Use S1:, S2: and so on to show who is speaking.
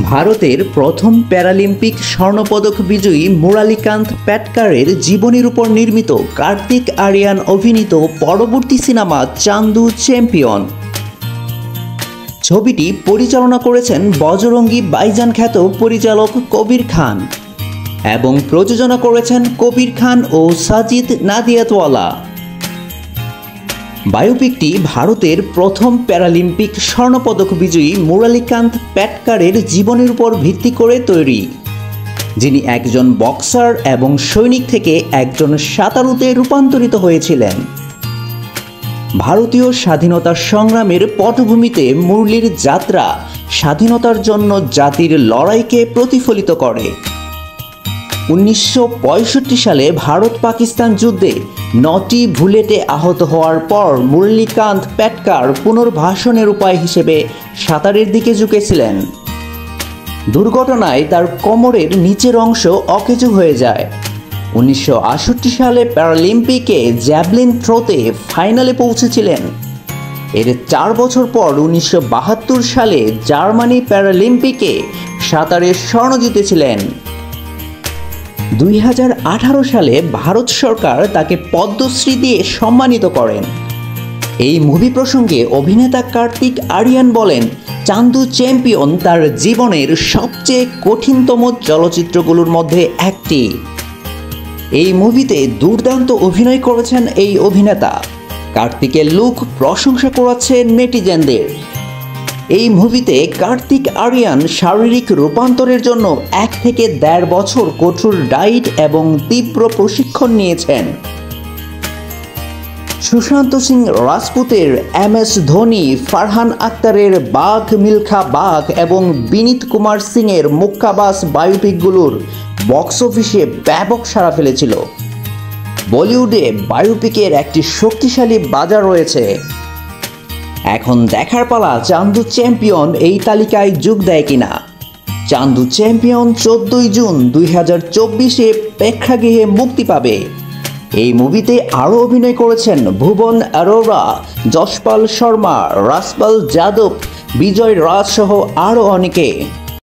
S1: ভারতের প্রথম প্যারালিম্পিক স্বর্ণপদক বিজয়ী মুরালিকান্ত প্যাটকারের জীবনীর উপর নির্মিত কার্তিক আরিয়ান অভিনীত পরবর্তী সিনেমা চান্দু চ্যাম্পিয়ন। ছবিটি পরিচালনা করেছেন বজরঙ্গী ভাইজান খ্যাত পরিচালক কবির খান এবং প্রযোজনা করেছেন কবির খান ও সাজিদ নাদিয়াদওয়ালা। বায়োপিকটি ভারতের প্রথম প্যারালিম্পিক স্বর্ণপদক বিজয়ী মুরালিকান্ত প্যাটকারের জীবনের উপর ভিত্তি করে তৈরি, যিনি একজন বক্সার এবং সৈনিক থেকে একজন সাঁতারুতে রূপান্তরিত হয়েছিলেন। ভারতীয় স্বাধীনতা সংগ্রামের পটভূমিতে মুরলির যাত্রা স্বাধীনতার জন্য জাতির লড়াইকে প্রতিফলিত করে। 1965 সালে ভারত পাকিস্তান যুদ্ধে 9টি বুলেটে আহত হওয়ার পর মুরলিকান্ত প্যাটকার পুনর্বাসনের উপায় হিসেবে সাঁতারের দিকে ঝুঁকেছিলেন। দুর্ঘটনায় তার কোমরের নিচের অংশ অকেজো হয়ে যায়। 1968 সালে প্যারালিম্পিকে জ্যাভলিন থ্রোতে ফাইনালে পৌঁছেছিলেন। এর 4 বছর পর 1972 সালে জার্মানি প্যারালিম্পিকে সাঁতারে স্বর্ণ জিতেছিলেন। 2018 সালে ভারত সরকার তাকে পদ্মশ্রী দিয়ে সম্মানিত করেন। এই মুভি প্রসঙ্গে অভিনেতা কার্তিক আরিয়ান বলেন, চান্দু চ্যাম্পিয়ন তার জীবনের সবচেয়ে কঠিনতম চলচ্চিত্রগুলোর মধ্যে একটি। এই মুভিতে দুর্দান্ত অভিনয় করেছেন এই অভিনেতা। কার্তিকের লুক প্রশংসা করাচ্ছে নেটিজেনদের। এই মুভিতে কার্তিক আরিয়ান শারীরিক রূপান্তরের জন্য 1 থেকে 1.5 বছর কঠোর ডায়েট এবং তীব্র প্রশিক্ষণ নিয়েছেন। সুশান্ত সিং রাজপুতের MS ধোনি, ফারহান আক্তারের বাঘ মিলখা বাঘ এবং বিনীত কুমার সিংয়ের মুক্কাবাজ বায়োপিকগুলোর বক্স অফিসে ব্যাপক সাড়া ফেলেছিল। বলিউডে বায়োপিকের একটি শক্তিশালী বাজার রয়েছে। এখন দেখার পালা চান্দু চ্যাম্পিয়ন এই তালিকায় যোগ দেয় কিনা। চান্দু চ্যাম্পিয়ন 14 জুন 2024-এ প্রেক্ষাগৃহে মুক্তি পাবে। এই মুভিতে আরও অভিনয় করেছেন ভুবন অরোরা, যশপাল শর্মা, রাজপাল যাদব, বিজয় রাজ সহ আরও অনেকে।